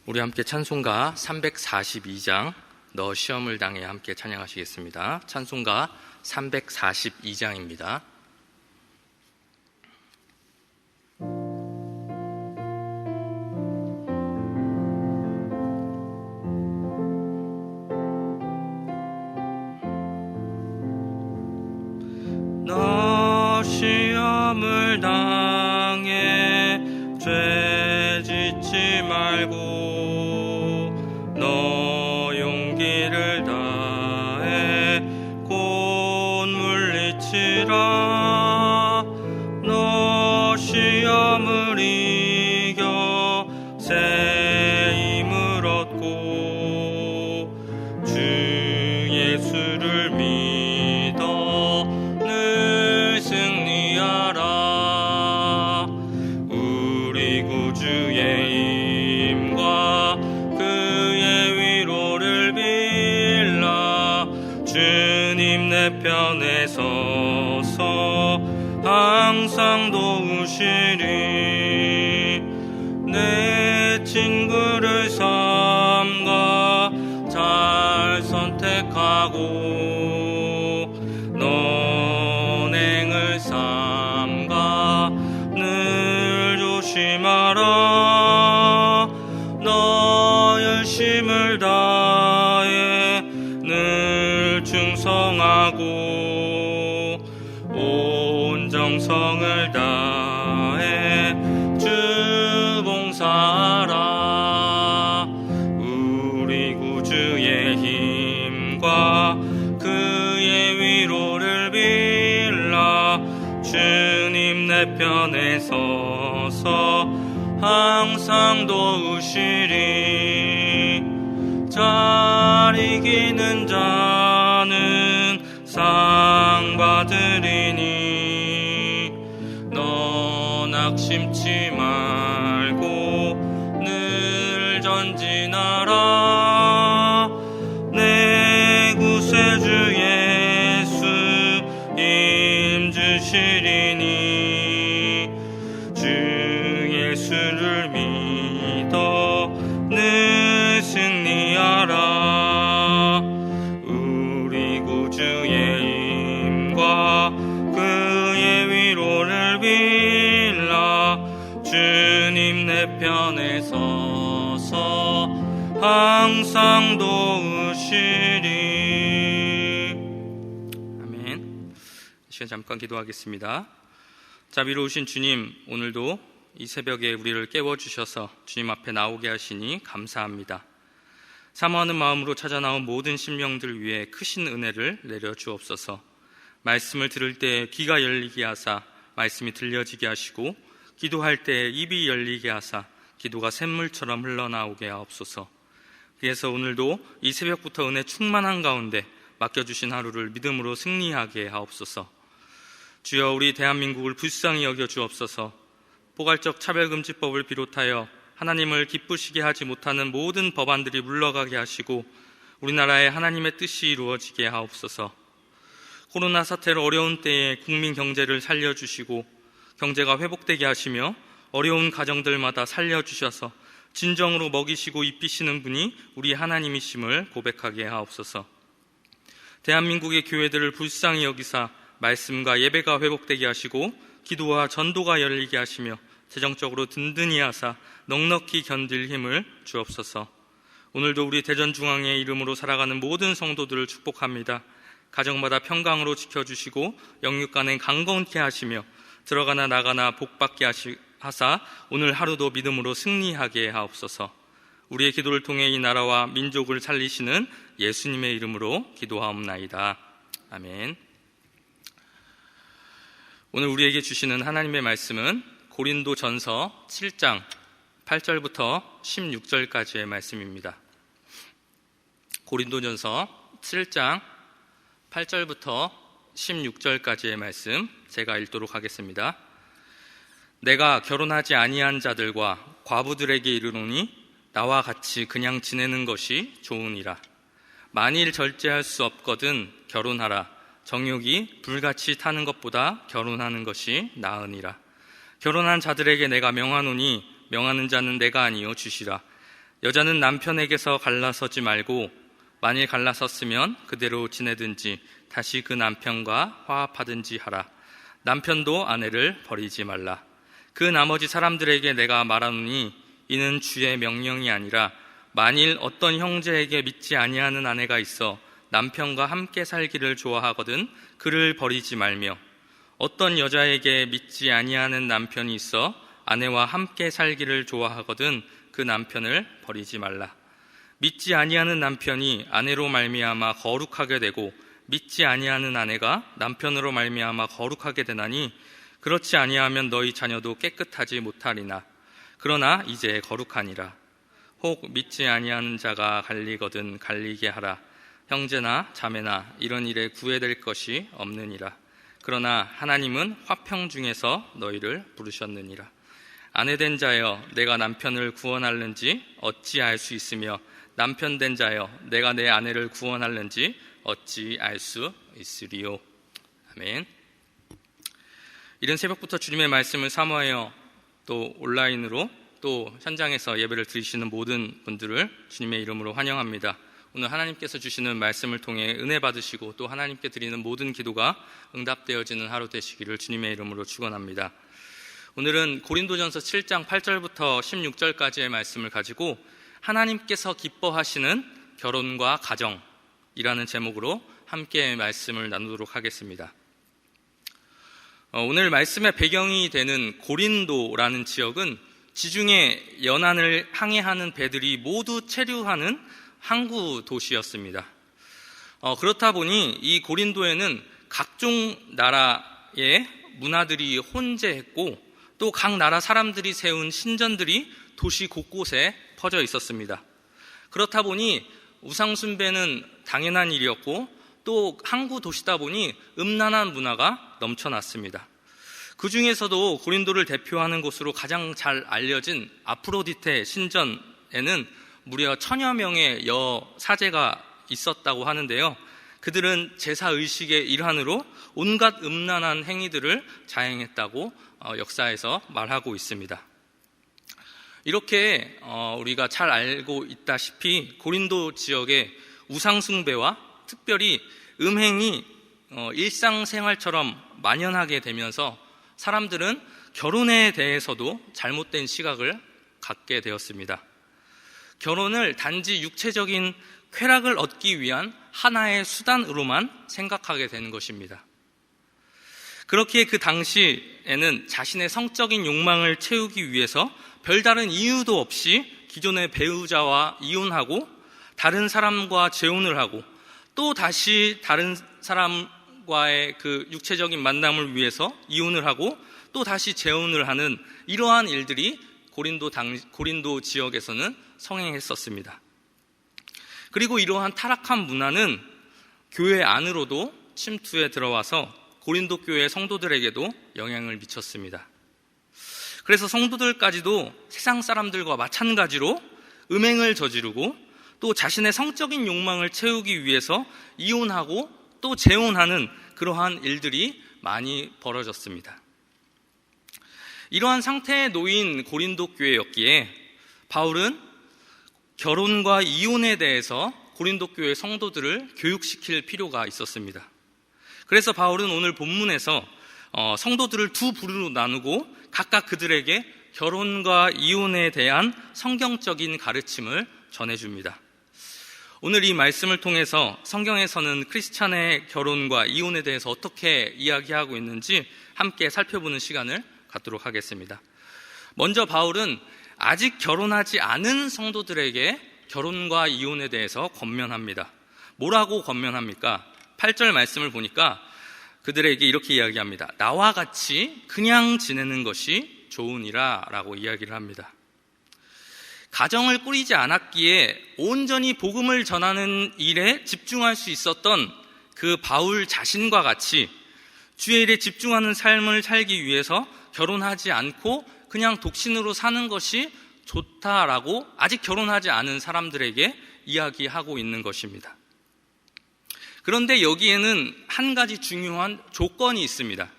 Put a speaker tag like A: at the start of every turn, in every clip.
A: 우리 함께 찬송가 342장 너 시험을 당해 함께 찬양하시겠습니다. 찬송가 342장입니다. 너 시험을 당해 죄 짓지 말고 너 용기를 다해 곧 물리치라. 너 시험을 이겨 새 힘을 얻고 주 예수를 믿어 늘 승리하라. 우리 구주의 힘과 그의 위로를 빌라. 주님 내 편에 서서 항상 도우시리. 내 친구를 삼가 잘 선택하고 너행을 삼가 늘 조심하라. 너 열심을 다해 늘 충성하고 온 정성을 다해 주 봉사하라. 우리 구주의 힘과 그의 위로를 빌라. 주님 내 편에 서서 항상 도우시리. 잘 이기는 자는 상 받으리니 너 낙심치 말고 늘 전진하라. 내 구세주 예수 힘 주시리니 주 예수를 믿어 늘 승리하라. 우리 구주의 힘과 그의 위로를 빌라. 주님 내 편에 서서 항상 도우시리. 아멘. 이 시간 잠깐 기도하겠습니다. 자비로우신 주님, 오늘도 이 새벽에 우리를 깨워주셔서 주님 앞에 나오게 하시니 감사합니다. 사모하는 마음으로 찾아 나온 모든 심령들 위해 크신 은혜를 내려주옵소서. 말씀을 들을 때 귀가 열리게 하사 말씀이 들려지게 하시고, 기도할 때 입이 열리게 하사 기도가 샘물처럼 흘러나오게 하옵소서. 그래서 오늘도 이 새벽부터 은혜 충만한 가운데 맡겨주신 하루를 믿음으로 승리하게 하옵소서. 주여, 우리 대한민국을 불쌍히 여겨주옵소서. 포괄적 차별금지법을 비롯하여 하나님을 기쁘시게 하지 못하는 모든 법안들이 물러가게 하시고 우리나라에 하나님의 뜻이 이루어지게 하옵소서. 코로나 사태로 어려운 때에 국민 경제를 살려주시고 경제가 회복되게 하시며 어려운 가정들마다 살려주셔서 진정으로 먹이시고 입히시는 분이 우리 하나님이심을 고백하게 하옵소서. 대한민국의 교회들을 불쌍히 여기사 말씀과 예배가 회복되게 하시고 기도와 전도가 열리게 하시며 재정적으로 든든히 하사 넉넉히 견딜 힘을 주옵소서. 오늘도 우리 대전중앙의 이름으로 살아가는 모든 성도들을 축복합니다. 가정마다 평강으로 지켜주시고 영육간에 강건케 하시며 들어가나 나가나 복받게 하사 오늘 하루도 믿음으로 승리하게 하옵소서. 우리의 기도를 통해 이 나라와 민족을 살리시는 예수님의 이름으로 기도하옵나이다. 아멘. 오늘 우리에게 주시는 하나님의 말씀은 고린도전서 7장 8절부터 16절까지의 말씀입니다. 고린도전서 7장 8절부터 16절까지의 말씀 제가 읽도록 하겠습니다. 내가 결혼하지 아니한 자들과 과부들에게 이르노니 나와 같이 그냥 지내는 것이 좋으니라. 만일 절제할 수 없거든 결혼하라. 정욕이 불같이 타는 것보다 결혼하는 것이 나으니라. 결혼한 자들에게 내가 명하노니 명하는 자는 내가 아니요 주시라. 여자는 남편에게서 갈라서지 말고 만일 갈라섰으면 그대로 지내든지 다시 그 남편과 화합하든지 하라. 남편도 아내를 버리지 말라. 그 나머지 사람들에게 내가 말하노니 이는 주의 명령이 아니라 만일 어떤 형제에게 믿지 아니하는 아내가 있어 남편과 함께 살기를 좋아하거든 그를 버리지 말며 어떤 여자에게 믿지 아니하는 남편이 있어 아내와 함께 살기를 좋아하거든 그 남편을 버리지 말라. 믿지 아니하는 남편이 아내로 말미암아 거룩하게 되고 믿지 아니하는 아내가 남편으로 말미암아 거룩하게 되나니 그렇지 아니하면 너희 자녀도 깨끗하지 못하리나. 그러나 이제 거룩하니라. 혹 믿지 아니하는 자가 갈리거든 갈리게 하라. 형제나 자매나 이런 일에 구애될 것이 없느니라. 그러나 하나님은 화평 중에서 너희를 부르셨느니라. 아내된 자여 내가 남편을 구원할는지 어찌 알 수 있으며 남편된 자여 내가 내 아내를 구원할는지 어찌 알 수 있으리요. 아멘. 이른 새벽부터 주님의 말씀을 사모하여 또 온라인으로 또 현장에서 예배를 드리시는 모든 분들을 주님의 이름으로 환영합니다. 오늘 하나님께서 주시는 말씀을 통해 은혜 받으시고 또 하나님께 드리는 모든 기도가 응답되어지는 하루 되시기를 주님의 이름으로 축원합니다. 오늘은 고린도전서 7장 8절부터 16절까지의 말씀을 가지고 하나님께서 기뻐하시는 결혼과 가정이라는 제목으로 함께 말씀을 나누도록 하겠습니다. 오늘 말씀의 배경이 되는 고린도라는 지역은 지중해 연안을 항해하는 배들이 모두 체류하는 항구 도시였습니다. 그렇다 보니 이 고린도에는 각종 나라의 문화들이 혼재했고 또 각 나라 사람들이 세운 신전들이 도시 곳곳에 퍼져 있었습니다. 그렇다 보니 우상숭배는 당연한 일이었고 또 항구 도시다 보니 음란한 문화가 넘쳐났습니다. 그 중에서도 고린도를 대표하는 곳으로 가장 잘 알려진 아프로디테 신전에는 무려 1000여 명의 여사제가 있었다고 하는데요. 그들은 제사의식의 일환으로 온갖 음란한 행위들을 자행했다고 역사에서 말하고 있습니다. 이렇게 우리가 잘 알고 있다시피 고린도 지역의 우상숭배와 특별히 음행이 일상생활처럼 만연하게 되면서 사람들은 결혼에 대해서도 잘못된 시각을 갖게 되었습니다. 결혼을 단지 육체적인 쾌락을 얻기 위한 하나의 수단으로만 생각하게 되는 것입니다. 그렇기에 그 당시에는 자신의 성적인 욕망을 채우기 위해서 별다른 이유도 없이 기존의 배우자와 이혼하고 다른 사람과 재혼을 하고 또 다시 다른 사람과의 그 육체적인 만남을 위해서 이혼을 하고 또 다시 재혼을 하는 이러한 일들이 고린도 지역에서는 성행했었습니다. 그리고 이러한 타락한 문화는 교회 안으로도 침투해 들어와서 고린도 교회 성도들에게도 영향을 미쳤습니다. 그래서 성도들까지도 세상 사람들과 마찬가지로 음행을 저지르고 또 자신의 성적인 욕망을 채우기 위해서 이혼하고 또 재혼하는 그러한 일들이 많이 벌어졌습니다. 이러한 상태에 놓인 고린도 교회였기에 바울은 결혼과 이혼에 대해서 고린도 교회 성도들을 교육시킬 필요가 있었습니다. 그래서 바울은 오늘 본문에서 성도들을 두 부류로 나누고 각각 그들에게 결혼과 이혼에 대한 성경적인 가르침을 전해줍니다. 오늘 이 말씀을 통해서 성경에서는 크리스찬의 결혼과 이혼에 대해서 어떻게 이야기하고 있는지 함께 살펴보는 시간을 갖도록 하겠습니다. 먼저 바울은 아직 결혼하지 않은 성도들에게 결혼과 이혼에 대해서 권면합니다. 뭐라고 권면합니까? 8절 말씀을 보니까 그들에게 이렇게 이야기합니다. 나와 같이 그냥 지내는 것이 좋으니라 라고 이야기를 합니다. 가정을 꾸리지 않았기에 온전히 복음을 전하는 일에 집중할 수 있었던 그 바울 자신과 같이 주의 일에 집중하는 삶을 살기 위해서 결혼하지 않고 그냥 독신으로 사는 것이 좋다라고 아직 결혼하지 않은 사람들에게 이야기하고 있는 것입니다. 그런데 여기에는 한 가지 중요한 조건이 있습니다.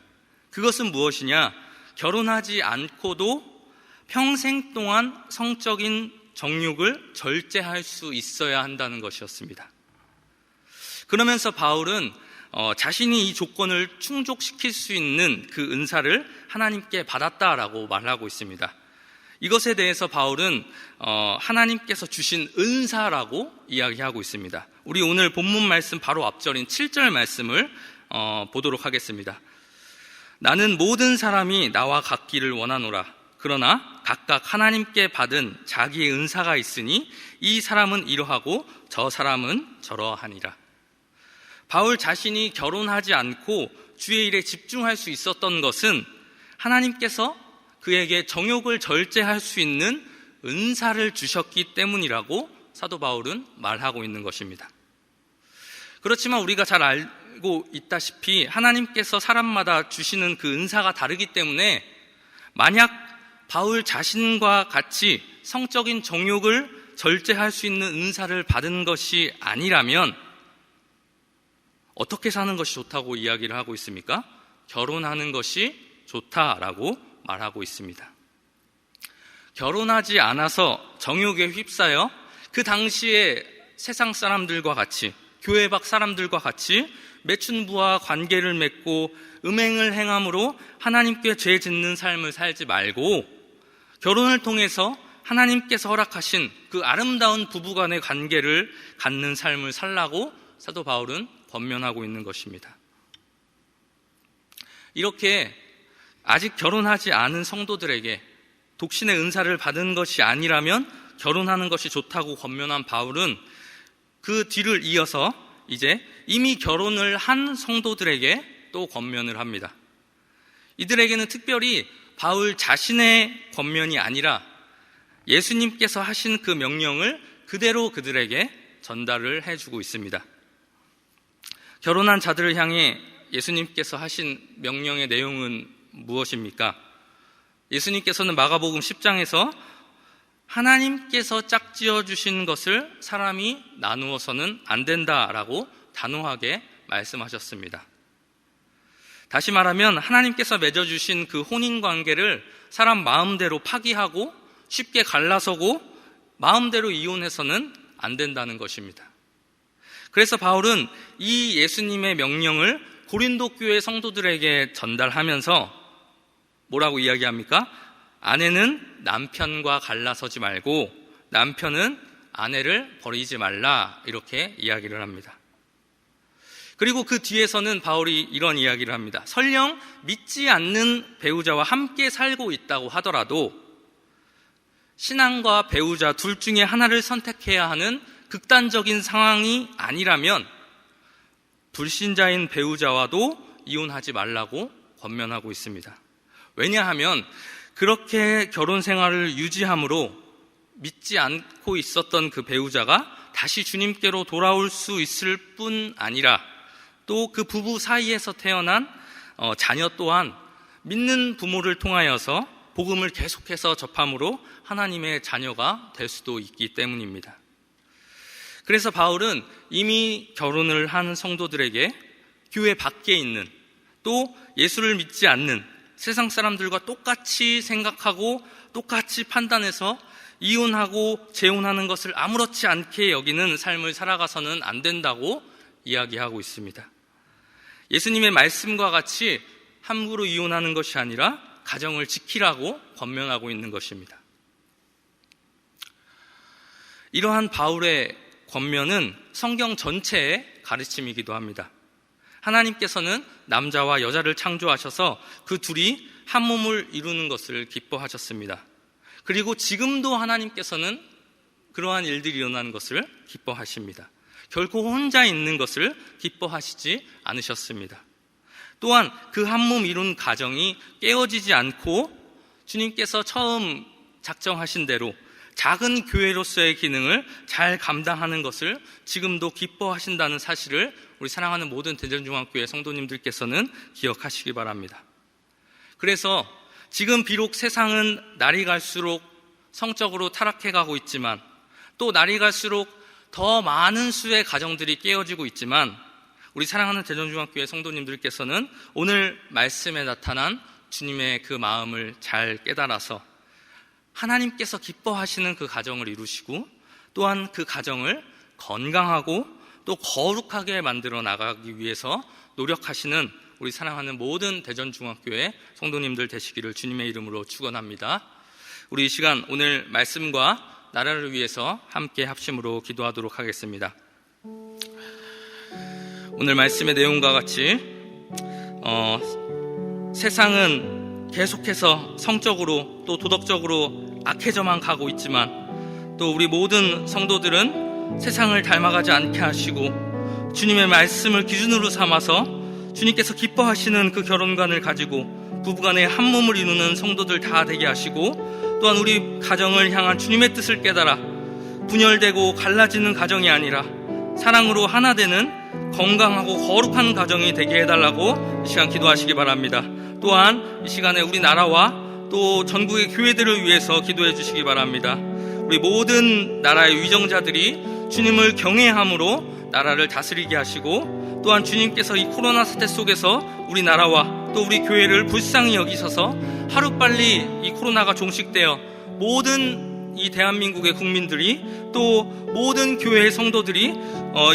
A: 그것은 무엇이냐? 결혼하지 않고도 평생 동안 성적인 정욕을 절제할 수 있어야 한다는 것이었습니다. 그러면서 바울은 자신이 이 조건을 충족시킬 수 있는 그 은사를 하나님께 받았다라고 말하고 있습니다. 이것에 대해서 바울은 하나님께서 주신 은사라고 이야기하고 있습니다. 우리 오늘 본문 말씀 바로 앞절인 7절 말씀을 보도록 하겠습니다. 나는 모든 사람이 나와 같기를 원하노라. 그러나 각각 하나님께 받은 자기의 은사가 있으니 이 사람은 이러하고 저 사람은 저러하니라. 바울 자신이 결혼하지 않고 주의 일에 집중할 수 있었던 것은 하나님께서 그에게 정욕을 절제할 수 있는 은사를 주셨기 때문이라고 사도 바울은 말하고 있는 것입니다. 그렇지만 우리가 잘 알고 있다시피 하나님께서 사람마다 주시는 그 은사가 다르기 때문에 만약 바울 자신과 같이 성적인 정욕을 절제할 수 있는 은사를 받은 것이 아니라면 어떻게 사는 것이 좋다고 이야기를 하고 있습니까? 결혼하는 것이 좋다라고 말하고 있습니다. 결혼하지 않아서 정욕에 휩싸여 그 당시에 세상 사람들과 같이, 교회 밖 사람들과 같이 매춘부와 관계를 맺고 음행을 행함으로 하나님께 죄 짓는 삶을 살지 말고 결혼을 통해서 하나님께서 허락하신 그 아름다운 부부간의 관계를 갖는 삶을 살라고 사도 바울은 권면하고 있는 것입니다. 이렇게 아직 결혼하지 않은 성도들에게 독신의 은사를 받은 것이 아니라면 결혼하는 것이 좋다고 권면한 바울은 그 뒤를 이어서 이제 이미 결혼을 한 성도들에게 또 권면을 합니다. 이들에게는 특별히 바울 자신의 권면이 아니라 예수님께서 하신 그 명령을 그대로 그들에게 전달을 해주고 있습니다. 결혼한 자들을 향해 예수님께서 하신 명령의 내용은 무엇입니까? 예수님께서는 마가복음 10장에서 하나님께서 짝지어 주신 것을 사람이 나누어서는 안 된다라고 단호하게 말씀하셨습니다. 다시 말하면 하나님께서 맺어주신 그 혼인관계를 사람 마음대로 파기하고 쉽게 갈라서고 마음대로 이혼해서는 안 된다는 것입니다. 그래서 바울은 이 예수님의 명령을 고린도 교회 성도들에게 전달하면서 뭐라고 이야기합니까? 아내는 남편과 갈라서지 말고 남편은 아내를 버리지 말라, 이렇게 이야기를 합니다. 그리고 그 뒤에서는 바울이 이런 이야기를 합니다. 설령 믿지 않는 배우자와 함께 살고 있다고 하더라도 신앙과 배우자 둘 중에 하나를 선택해야 하는 극단적인 상황이 아니라면 불신자인 배우자와도 이혼하지 말라고 권면하고 있습니다. 왜냐하면 그렇게 결혼 생활을 유지함으로 믿지 않고 있었던 그 배우자가 다시 주님께로 돌아올 수 있을 뿐 아니라 또 그 부부 사이에서 태어난 자녀 또한 믿는 부모를 통하여서 복음을 계속해서 접함으로 하나님의 자녀가 될 수도 있기 때문입니다. 그래서 바울은 이미 결혼을 한 성도들에게 교회 밖에 있는 또 예수를 믿지 않는 세상 사람들과 똑같이 생각하고 똑같이 판단해서 이혼하고 재혼하는 것을 아무렇지 않게 여기는 삶을 살아가서는 안 된다고 이야기하고 있습니다. 예수님의 말씀과 같이 함부로 이혼하는 것이 아니라 가정을 지키라고 권면하고 있는 것입니다. 이러한 바울의 권면은 성경 전체의 가르침이기도 합니다. 하나님께서는 남자와 여자를 창조하셔서 그 둘이 한 몸을 이루는 것을 기뻐하셨습니다. 그리고 지금도 하나님께서는 그러한 일들이 일어나는 것을 기뻐하십니다. 결코 혼자 있는 것을 기뻐하시지 않으셨습니다. 또한 그 한 몸 이룬 가정이 깨어지지 않고 주님께서 처음 작정하신 대로 작은 교회로서의 기능을 잘 감당하는 것을 지금도 기뻐하신다는 사실을 우리 사랑하는 모든 대전중앙교회 성도님들께서는 기억하시기 바랍니다. 그래서 지금 비록 세상은 날이 갈수록 성적으로 타락해가고 있지만 또 날이 갈수록 더 많은 수의 가정들이 깨어지고 있지만 우리 사랑하는 대전중앙교회 성도님들께서는 오늘 말씀에 나타난 주님의 그 마음을 잘 깨달아서 하나님께서 기뻐하시는 그 가정을 이루시고 또한 그 가정을 건강하고 또 거룩하게 만들어 나가기 위해서 노력하시는 우리 사랑하는 모든 대전중학교의 성도님들 되시기를 주님의 이름으로 축원합니다. 우리 이 시간 오늘 말씀과 나라를 위해서 함께 합심으로 기도하도록 하겠습니다. 오늘 말씀의 내용과 같이 세상은 계속해서 성적으로 또 도덕적으로 악해져만 가고 있지만 또 우리 모든 성도들은 세상을 닮아가지 않게 하시고 주님의 말씀을 기준으로 삼아서 주님께서 기뻐하시는 그 결혼관을 가지고 부부간의 한 몸을 이루는 성도들 다 되게 하시고 또한 우리 가정을 향한 주님의 뜻을 깨달아 분열되고 갈라지는 가정이 아니라 사랑으로 하나 되는 건강하고 거룩한 가정이 되게 해달라고 이 시간 기도하시기 바랍니다. 또한 이 시간에 우리 나라와 또 전국의 교회들을 위해서 기도해 주시기 바랍니다. 우리 모든 나라의 위정자들이 주님을 경외함으로 나라를 다스리게 하시고 또한 주님께서 이 코로나 사태 속에서 우리 나라와 또 우리 교회를 불쌍히 여기셔서 하루빨리 이 코로나가 종식되어 모든 이 대한민국의 국민들이 또 모든 교회의 성도들이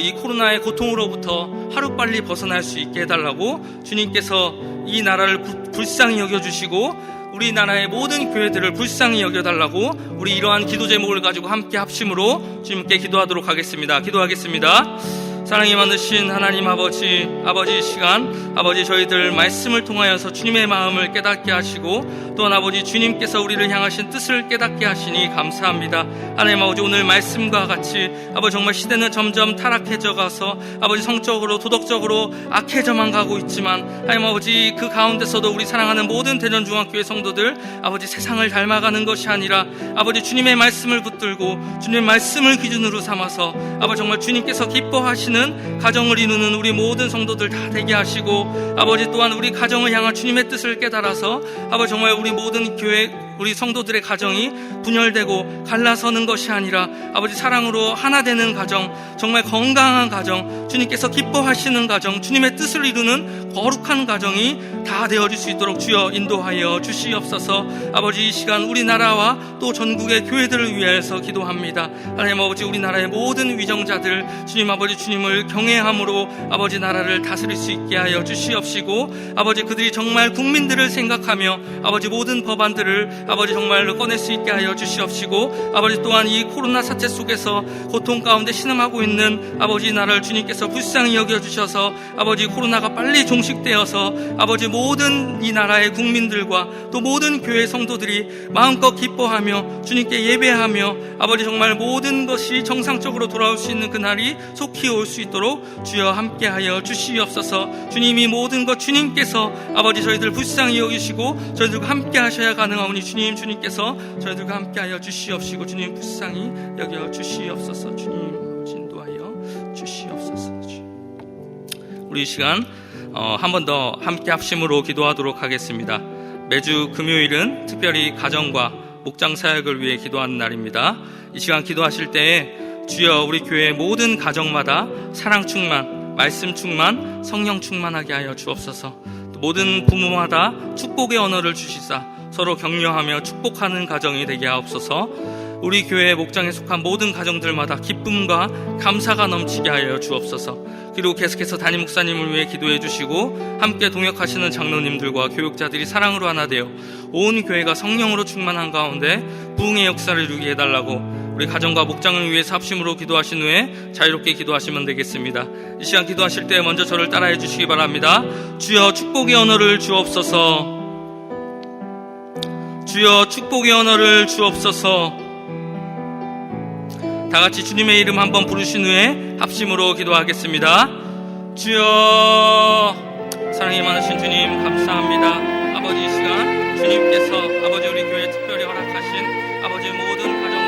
A: 이 코로나의 고통으로부터 하루빨리 벗어날 수 있게 해달라고 주님께서 이 나라를 불쌍히 여겨주시고 우리나라의 모든 교회들을 불쌍히 여겨달라고 우리 이러한 기도 제목을 가지고 함께 합심으로 주님께 기도하도록 하겠습니다. 기도하겠습니다. 사랑이 많으신 하나님 아버지 이 시간 아버지 저희들 말씀을 통하여서 주님의 마음을 깨닫게 하시고 또한 아버지 주님께서 우리를 향하신 뜻을 깨닫게 하시니 감사합니다. 하나님 아버지 오늘 말씀과 같이 아버지 정말 시대는 점점 타락해져 가서 아버지 성적으로 도덕적으로 악해져만 가고 있지만 하나님 아버지 그 가운데서도 우리 사랑하는 모든 대전중학교의 성도들 아버지 세상을 닮아가는 것이 아니라 아버지 주님의 말씀을 붙들고 주님의 말씀을 기준으로 삼아서 아버지 정말 주님께서 기뻐하시는 가정을 이루는 우리 모든 성도들 다 되게 하시고 아버지 또한 우리 가정을 향한 주님의 뜻을 깨달아서 아버지 정말 우리 모든 교회 우리 성도들의 가정이 분열되고 갈라서는 것이 아니라 아버지 사랑으로 하나 되는 가정 정말 건강한 가정 주님께서 기뻐하시는 가정 주님의 뜻을 이루는 거룩한 가정이 다 되어질 수 있도록 주여 인도하여 주시옵소서. 아버지 이 시간 우리나라와 또 전국의 교회들을 위해서 기도합니다. 하나님 아버지 우리나라의 모든 위정자들 주님 아버지 주님을 경외함으로 아버지 나라를 다스릴 수 있게 하여 주시옵시고 아버지 그들이 정말 국민들을 생각하며 아버지 모든 법안들을 아버지 정말로 꺼낼 수 있게 하여 주시옵시고 아버지 또한 이 코로나 사태 속에서 고통 가운데 신음하고 있는 아버지 나라를 주님께서 불쌍히 여겨주셔서 아버지 코로나가 빨리 종식되어서 아버지 모든 이 나라의 국민들과 또 모든 교회 성도들이 마음껏 기뻐하며 주님께 예배하며 아버지 정말 모든 것이 정상적으로 돌아올 수 있는 그날이 속히 올 수 있도록 주여 함께하여 주시옵소서. 주님이 모든 것 주님께서 아버지 저희들 불쌍히 여기시고 저희들과 함께 하셔야 가능하오니 주님께서 저희들과 함께하여 주시옵시고 주님 불쌍히 여겨 주시옵소서. 주님 인도하여 주시옵소서. 우리 이 시간 한 번 더 함께 합심으로 기도하도록 하겠습니다. 매주 금요일은 특별히 가정과 목장 사역을 위해 기도하는 날입니다. 이 시간 기도하실 때에 주여 우리 교회 모든 가정마다 사랑 충만, 말씀 충만, 성령 충만하게 하여 주옵소서. 모든 부모마다 축복의 언어를 주시사 서로 격려하며 축복하는 가정이 되게 하옵소서. 우리 교회 목장에 속한 모든 가정들마다 기쁨과 감사가 넘치게 하여 주옵소서. 그리고 계속해서 담임 목사님을 위해 기도해 주시고 함께 동역하시는 장로님들과 교육자들이 사랑으로 하나 되어 온 교회가 성령으로 충만한 가운데 부흥의 역사를 이루게 해달라고 우리 가정과 목장을 위해서 합심으로 기도하신 후에 자유롭게 기도하시면 되겠습니다. 이 시간 기도하실 때 먼저 저를 따라해 주시기 바랍니다. 주여 축복의 언어를 주옵소서. 주여 축복의 언어를 주옵소서. 다같이 주님의 이름 한번 부르신 후에 합심으로 기도하겠습니다. 주여. 사랑이 많으신 주님 감사합니다. 아버지 이 시간 주님께서 아버지 우리 교회 특별히 허락하신 아버지 모든 가정